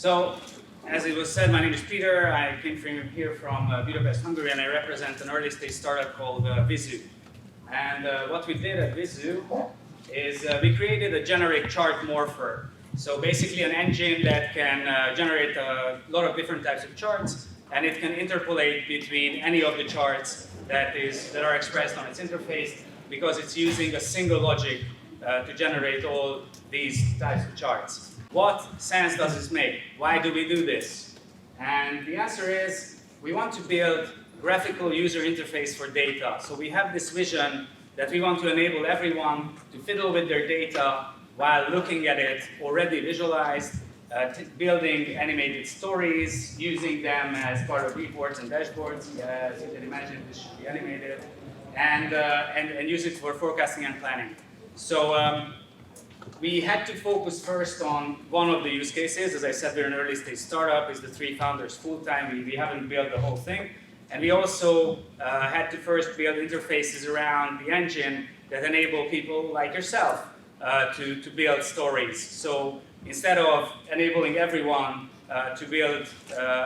So, as it was said, my name is Peter. I came here from Budapest, Hungary, and I represent an early-stage startup called Ipyvuzzu. And what we did at Ipyvuzzu is we created a generic chart morpher. So basically an engine that can generate a lot of different types of charts, and it can interpolate between any of the charts that are expressed on its interface, because it's using a single logic to generate all these types of charts. What sense does this make? Why do we do this? And the answer is, we want to build graphical user interface for data. So we have this vision that we want to enable everyone to fiddle with their data while looking at it already visualized, building animated stories, using them as part of reports and dashboards. As you can imagine, this should be animated, and use it for forecasting and planning. So we had to focus first on one of the use cases. As I said, we're an early stage startup. It's the 3 founders full-time. We haven't built the whole thing. And we also had to first build interfaces around the engine that enable people like yourself to build stories. So instead of enabling everyone to build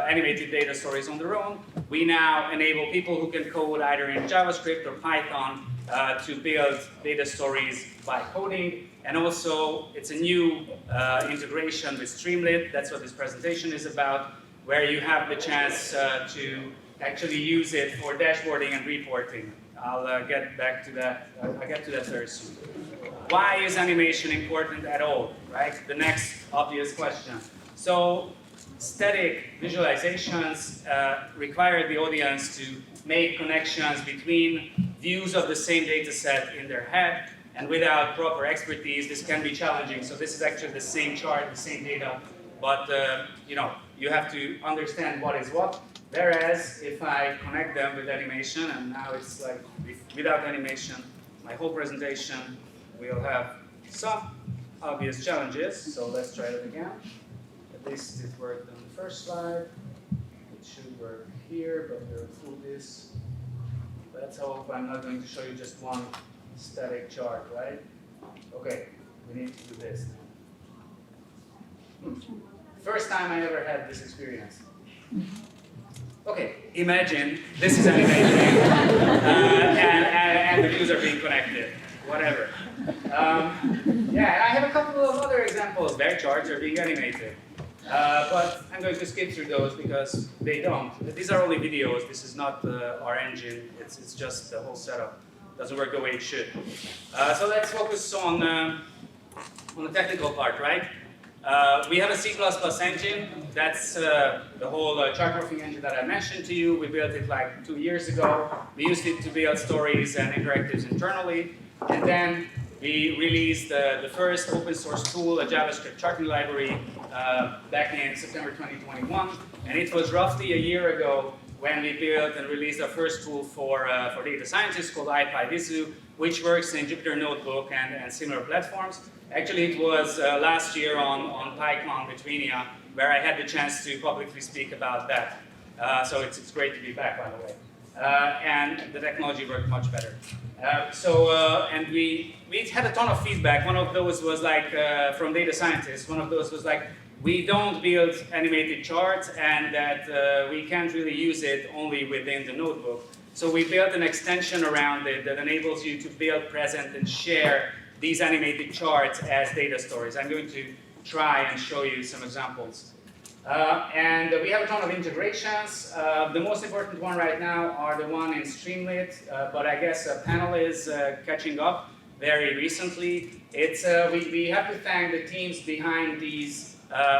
animated data stories on their own, we now enable people who can code either in JavaScript or Python to build data stories by coding. And also, it's a new integration with Streamlit. That's what this presentation is about, where you have the chance to actually use it for dashboarding and reporting. I'll get back to that. I'll get to that very soon. Why is animation important at all, right? The next obvious question. So, static visualizations require the audience to make connections between views of the same data set in their head, and without proper expertise, this can be challenging. So this is actually the same chart, the same data, but you have to understand what is what. Whereas if I connect them with animation, and now it's like without animation, my whole presentation will have some obvious challenges. So let's try it again. At least it worked on the first slide. It should work here, but we'll fool this. Let's hope I'm not going to show you just one static chart, right? Okay, we need to do this. First time I ever had this experience. Okay, imagine this is animating and the views are being connected, whatever. Yeah, I have a couple of other examples where charts are being animated. But I'm going to skip through those because they don't. These are only videos. This is not our engine. It's just the whole setup. Doesn't work the way it should. So let's focus on the technical part, right? We have a C++ engine. That's the whole chart morphing engine that I mentioned to you. We built it like 2 years ago. We used it to build stories and interactives internally. And then we released the first open source tool, a JavaScript charting library, back in September 2021. And it was roughly a year ago when we built and released our first tool for data scientists called Ipyvuzzu, which works in Jupyter Notebook and similar platforms. Actually, it was last year on PyCon Lithuania where I had the chance to publicly speak about that. So it's great to be back, by the way. And the technology worked much better. And we had a ton of feedback. One of those was like from data scientists. One of those was like, we don't build animated charts, and that we can't really use it only within the notebook. So we built an extension around it that enables you to build, present, and share these animated charts as data stories. I'm going to try and show you some examples. And we have a ton of integrations. The most important one right now are the one in Streamlit, but I guess a panel is catching up very recently. We have to thank the teams behind these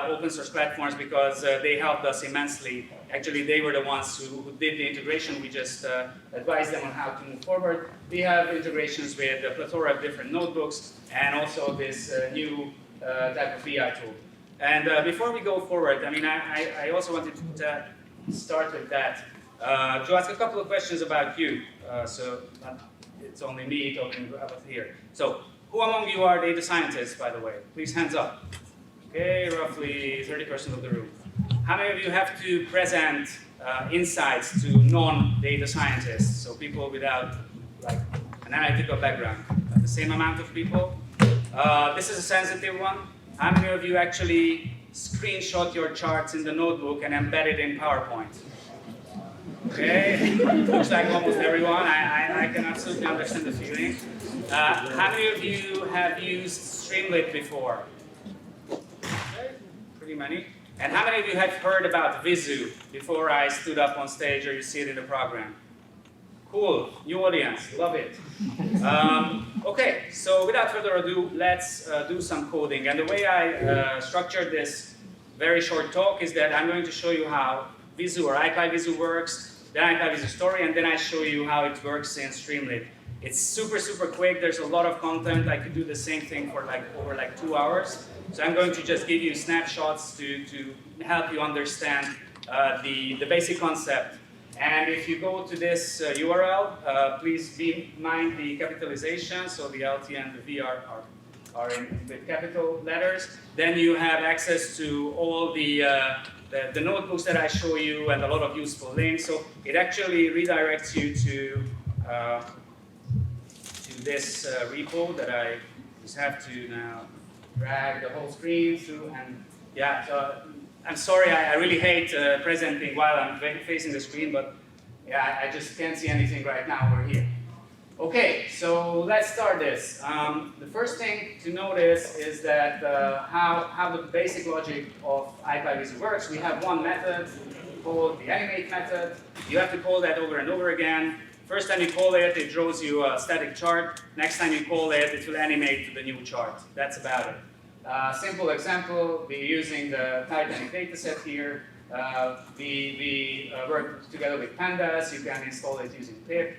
open source platforms because they helped us immensely. Actually, they were the ones who did the integration. We just advised them on how to move forward. We have integrations with a plethora of different notebooks and also this new type of BI tool. And before we go forward, I mean, I also wanted to start with that, to ask a couple of questions about you. So it's only me talking about here. So who among you are data scientists, by the way? Please hands up. Okay, roughly 30% of the room. How many of you have to present insights to non-data scientists, so people without like an analytical background? The same amount of people? This is a sensitive one. How many of you actually screenshot your charts in the notebook and embed it in PowerPoint. Okay, looks like almost everyone. I can absolutely understand the feeling. How many of you have used Streamlit before? Okay, pretty many. And how many of you have heard about Vidos before I stood up on stage, or you see it in the program? Cool, new audience, love it. Okay, so without further ado, let's do some coding. And the way I structured this very short talk is that I'm going to show you how Vidos or Ipyvuzzu works, then Ipyvuzzu story, and then I show you how it works in Streamlit. It's super, super quick. There's a lot of content. I could do the same thing for over 2 hours. So I'm going to just give you snapshots to help you understand the basic concept. And if you go to this URL, please mind the capitalization. So the LT and the V are with capital letters. Then you have access to all the notebooks that I show you and a lot of useful links. So it actually redirects you to this repo that I just have to now drag the whole screen through. And yeah, so I'm sorry, I really hate presenting while I'm facing the screen, but yeah, I just can't see anything right now over here. Okay, so let's start this. The first thing to notice is that how the basic logic of Ipyvuzzu works. We have one method called the animate method. You have to call that over and over again. First time you call it, it draws you a static chart. Next time you call it, it will animate to the new chart. That's about it. Simple example, we're using the Titanic dataset here. We work together with pandas. You can install it using pip.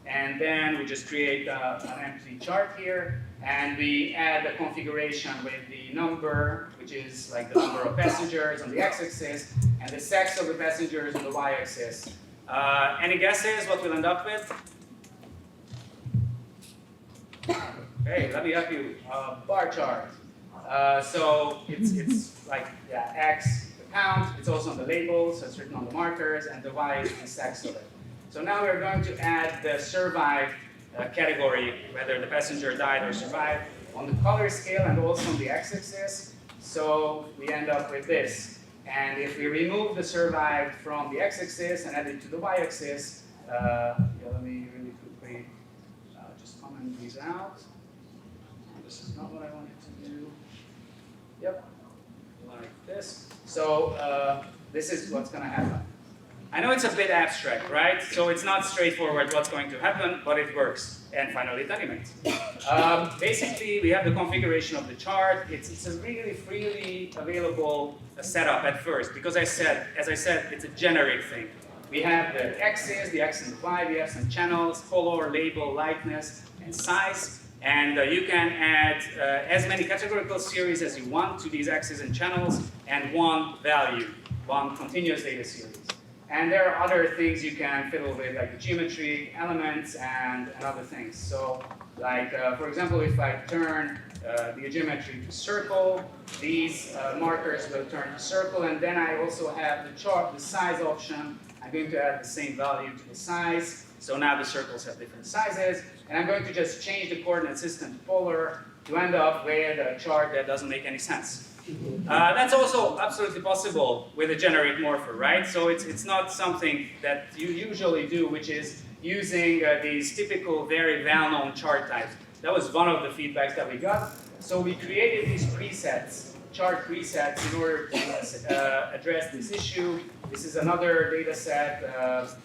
And then we just create an empty chart here. And we add a configuration with the number, which is like the number of passengers on the x-axis, and the sex of the passengers on the y-axis. Any guesses what we'll end up with? Hey, let me help you. Bar chart. So it's like X, the count. It's also on the label, so it's written on the markers, and the Y is the sex of it. So now we're going to add the survived category, whether the passenger died or survived, on the color scale and also on the x-axis. So we end up with this. And if we remove the survived from the x-axis and add it to the y-axis, let me really quickly just comment these out. This is not what I wanted to do. Yep, like this. So this is what's going to happen. I know it's a bit abstract, right? So it's not straightforward what's going to happen, but it works. And finally, it animates. Basically, we have the configuration of the chart. It's a really freely available setup at first, because as I said, it's a generic thing. We have the x's, the x and the y. We have some channels, color, label, lightness, and size. And you can add as many categorical series as you want to these x's and channels, and one value, one continuous data series. And there are other things you can fiddle with, like the geometry, elements, and other things. So, like, for example, if I turn the geometry to circle, these markers will turn to circle, and then I also have the chart, the size option. I'm going to add the same value to the size. So now the circles have different sizes, and I'm going to just change the coordinate system to polar to end up with a chart that doesn't make any sense. That's also absolutely possible with a generic morpher, right? So it's not something that you usually do, which is using these typical, very well-known chart types. That was one of the feedbacks that we got. So we created these presets, chart presets, in order to address this issue. This is another data set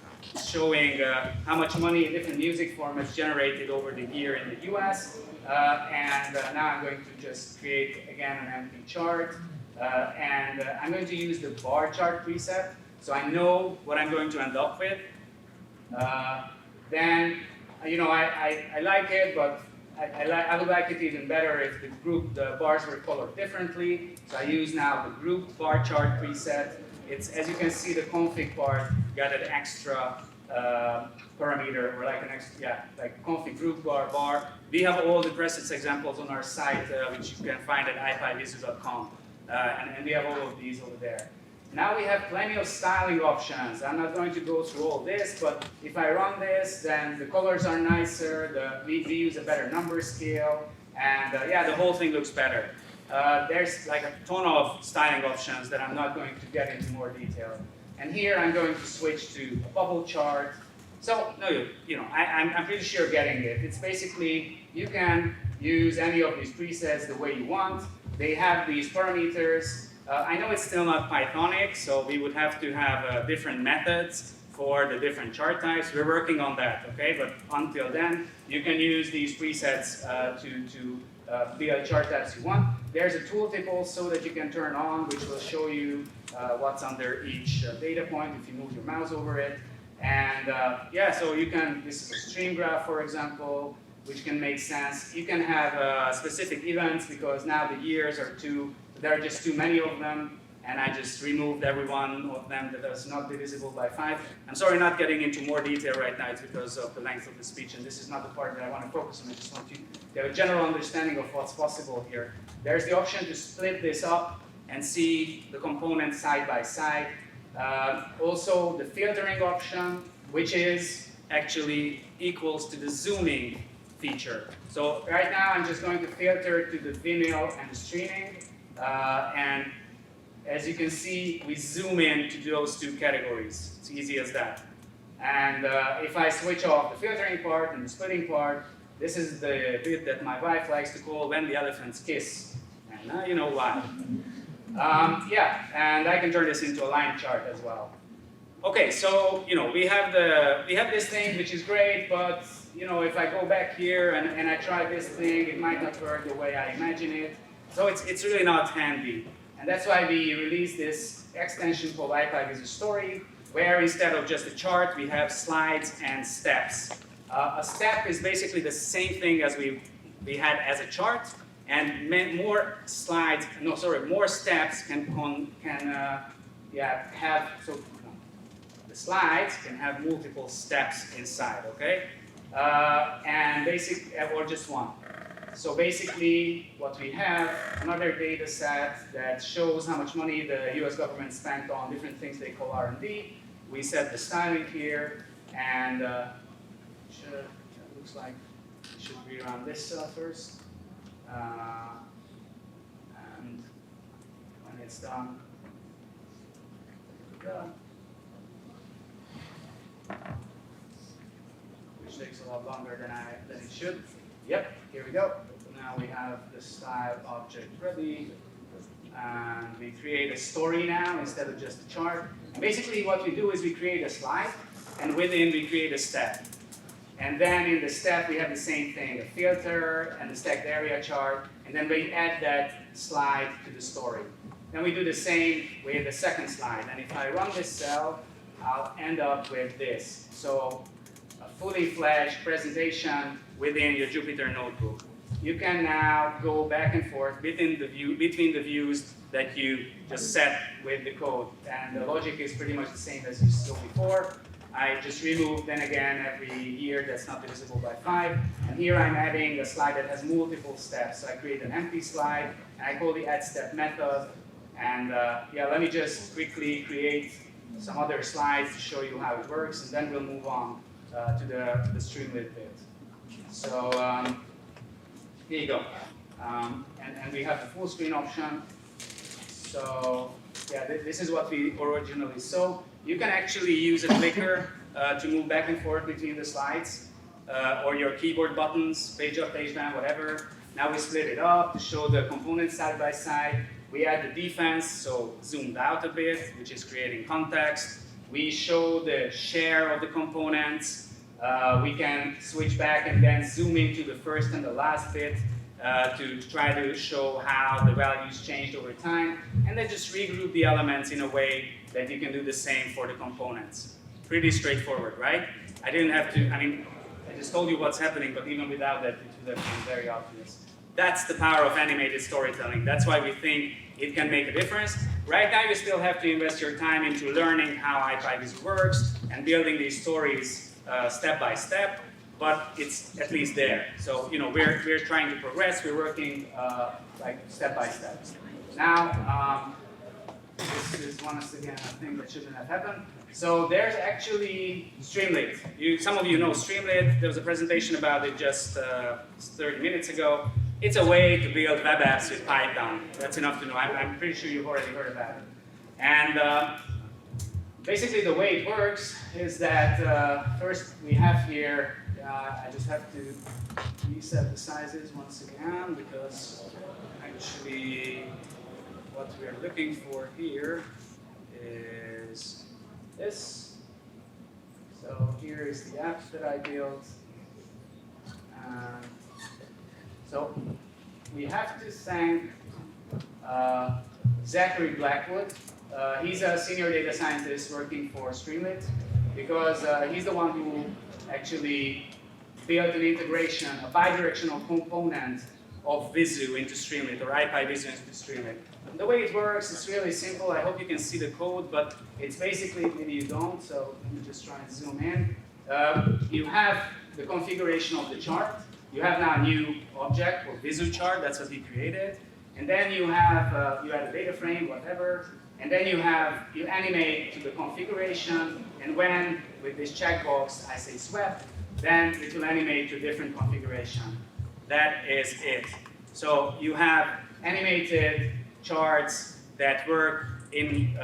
showing how much money different music formats generated over the year in the US. And now I'm going to just create, again, an empty chart. And I'm going to use the bar chart preset, so I know what I'm going to end up with. Then, I like it, but I would like it even better if the bars were colored differently. So I use now the group bar chart preset. It's, as you can see, the config part got an extra parameter, or like an extra, like config group bar. We have all the presets examples on our site, which you can find at ipyvuzzu.com. And we have all of these over there. Now we have plenty of styling options. I'm not going to go through all this, but if I run this, then the colors are nicer, we use a better number scale, and the whole thing looks better. there's like a ton of styling options that I'm not going to get into more detail. And here I'm going to switch to a bubble chart. So, no, I'm pretty sure you're getting it. It's basically, you can use any of these presets the way you want. They have these parameters. I know it's still not Pythonic, so we would have to have different methods for the different chart types. We're working on that, okay? But until then, you can use these presets to build chart types you want. There's a tooltip also that you can turn on, which will show you what's under each data point if you move your mouse over it. And yeah, so you can, this is a stream graph, for example, which can make sense. You can have specific events because now the years are there are just too many of them, and I just removed every one of them that is not divisible by 5. I'm sorry not getting into more detail right now, it's because of the length of the speech, and this is not the part that I want to focus on. I just want you to have a general understanding of what's possible here. There's the option to split this up and see the components side by side. Also the filtering option, which is actually equals to the zooming feature. So right now I'm just going to filter to the vinyl and the streaming, and as you can see, we zoom in to those two categories. It's easy as that. And if I switch off the filtering part and the splitting part, this is the bit that my wife likes to call when the elephants kiss. And now you know why. Yeah, and I can turn this into a line chart as well. Okay, so we have this thing which is great, but if I go back here and I try this thing, it might not work the way I imagine it. So it's really not handy. And that's why we released this extension called Ipyvuzzu Story, where instead of just a chart, we have slides and steps. A step is basically the same thing as we had as a chart, and more steps can have, so the slides can have multiple steps inside, okay? And or just one. So basically, what we have, another data set that shows how much money the US government spent on different things they call R&D. We set the styling here, and it looks like it should be around this cell first. And when it's done, there we go. Which takes a lot longer than it should. Yep, here we go. Now we have the style object ready, and we create a story now instead of just a chart. And basically what we do is we create a slide, and within we create a step. And then in the step we have the same thing, a filter and the stacked area chart, and then we add that slide to the story. Then we do the same with the second slide, and if I run this cell, I'll end up with this. So a fully fledged presentation within your Jupyter notebook. You can now go back and forth between the views that you just set with the code. And the logic is pretty much the same as you saw before. I just remove, then again, every year that's not divisible by 5. And here I'm adding a slide that has multiple steps. So I create an empty slide, and I call the add step method. And yeah, let me just quickly create some other slides to show you how it works, and then we'll move on to the Streamlit bit. So here you go. And we have the full screen option. So yeah, this is what we originally saw. You can actually use a clicker to move back and forth between the slides, or your keyboard buttons, page up, page down, whatever. Now we split it up to show the components side by side. We add the defense, so zoomed out a bit, which is creating context. We show the share of the components. We can switch back and then zoom into the first and the last bit to try to show how the values changed over time. And then just regroup the elements in a way that you can do the same for the components. Pretty straightforward, right? I didn't have to, I just told you what's happening, but even without that, it would have been very obvious. That's the power of animated storytelling. That's why we think it can make a difference. Right now, you still have to invest your time into learning how Ipyvuzzu works and building these stories step by step, but it's at least there. So, we're trying to progress. We're working like step by step. Now, this is once again a thing that shouldn't have happened. So there's actually Streamlit. Some of you know Streamlit. There was a presentation about it just 30 minutes ago. it's a way to build web apps with PyCon. That's enough to know. I'm pretty sure you've already heard about it. And basically the way it works is that first we have here, I just have to reset the sizes once again because actually what we are looking for here is this. So here is the app that I built. So we have to thank Zachary Blackwood. He's a senior data scientist working for Streamlit because he's the one who actually built an integration, a bidirectional component of Vizu into Streamlit, or Ipyvuzzu into Streamlit. And the way it works is really simple. I hope you can see the code, but it's basically, maybe you don't, so let me just try and zoom in. You have the configuration of the chart. You have now a new object, or Vizu chart, that's what he created. And then you have, you add a data frame, whatever. And then you animate to the configuration. And when, with this checkbox, I say swept, then it will animate to a different configuration. That is it. So you have animated charts that work in,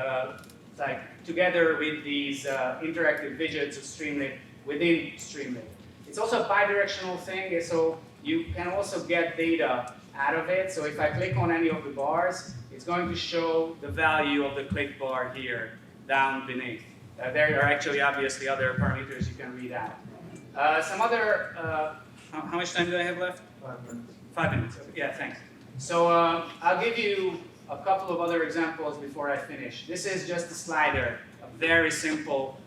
like together with these interactive widgets of Streamlit within Streamlit. It's also a bidirectional thing, so you can also get data out of it. So if I click on any of the bars, it's going to show the value of the click bar here down beneath. There are actually obviously other parameters you can read out. Some other, how much time do I have left? 5 minutes. 5 minutes, yeah, thanks. So I'll give you a couple of other examples before I finish. This is just a slider, a very simple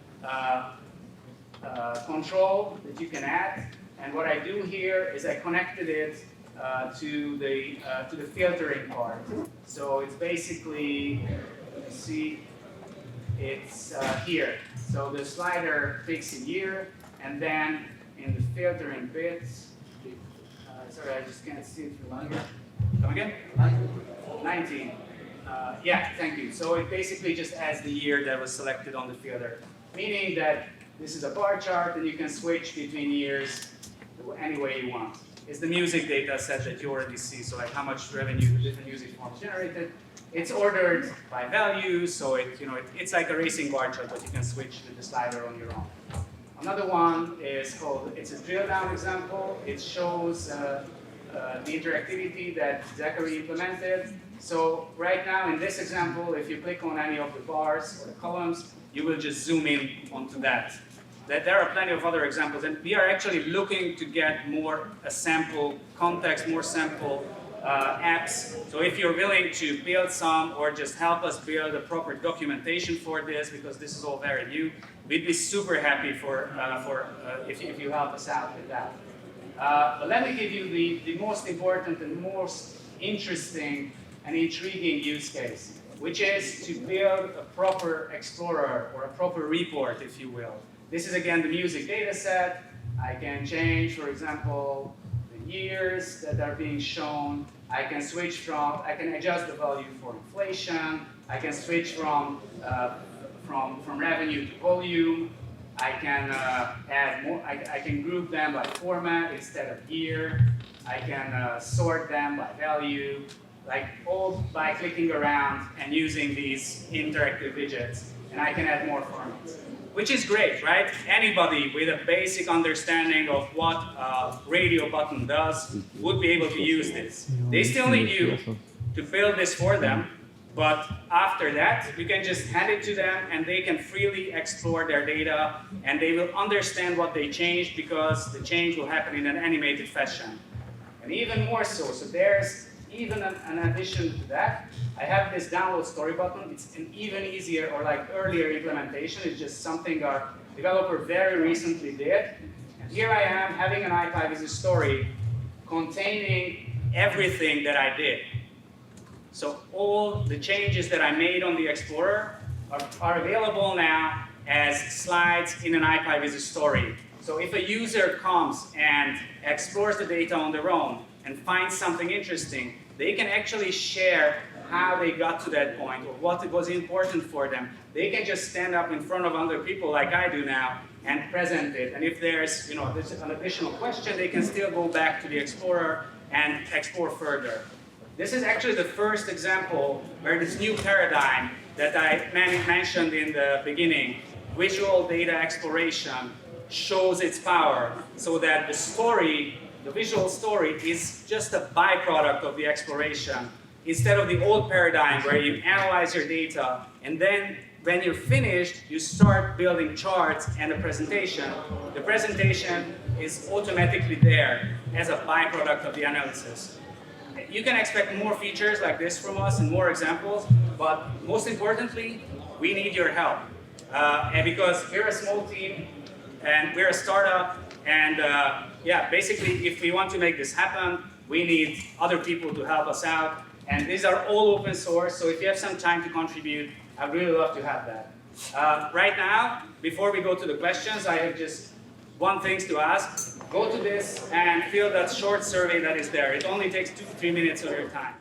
control that you can add. And what I do here is I connected it to the filtering part. So it's basically, you see, it's here. So the slider picks a year, and then in the filtering bits, sorry, I just can't see it through here. Come again? 19. Yeah, thank you. So it basically just adds the year that was selected on the filter, meaning that this is a bar chart and you can switch between years any way you want. It's the music data set that you already see, so like how much revenue the different music forms generated. It's ordered by value, so it's like a racing bar chart, but you can switch with the slider on your own. Another one is called, it's a drill down example. It shows the interactivity that Zachary implemented. So right now in this example, if you click on any of the bars or the columns, you will just zoom in onto that. There are plenty of other examples, and we are actually looking to get more sample context, more sample apps. So if you're willing to build some or just help us build a proper documentation for this, because this is all very new, we'd be super happy if you help us out with that. But let me give you the most important and most interesting and intriguing use case, which is to build a proper explorer or a proper report, if you will. This is again the music data set. I can change, for example, the years that are being shown. I can adjust the value for inflation. I can switch from revenue to volume. I can add more. I can group them by format instead of year. I can sort them by value, like all by clicking around and using these interactive widgets. And I can add more formats, which is great, right? Anybody with a basic understanding of what a radio button does would be able to use this. They still need you to build this for them, but after that, you can just hand it to them and they can freely explore their data and they will understand what they changed because the change will happen in an animated fashion. And even more so there's even an addition to that, I have this download story button. It's an even easier or like earlier implementation. It's just something our developer very recently did. And here I am having an Ipyvuzzu story containing everything that I did. So all the changes that I made on the Explorer are available now as slides in an Ipyvuzzu story. So if a user comes and explores the data on their own and finds something interesting, they can actually share how they got to that point or what was important for them. They can just stand up in front of other people like I do now and present it. And if there's an additional question, they can still go back to the Explorer and explore further. This is actually the first example where this new paradigm that I mentioned in the beginning, visual data exploration, shows its power, so that the story, the visual story, is just a byproduct of the exploration, instead of the old paradigm where you analyze your data and then when you're finished, you start building charts and a presentation. The presentation is automatically there as a byproduct of the analysis. You can expect more features like this from us and more examples, but most importantly, we need your help. And because we're a small team and we're a startup, and yeah, basically if we want to make this happen, we need other people to help us out. And these are all open source, so if you have some time to contribute, I'd really love to have that. Right now, before we go to the questions, I have just one thing to ask. Go to this and fill that short survey that is there. It only takes 2 to 3 minutes of your time.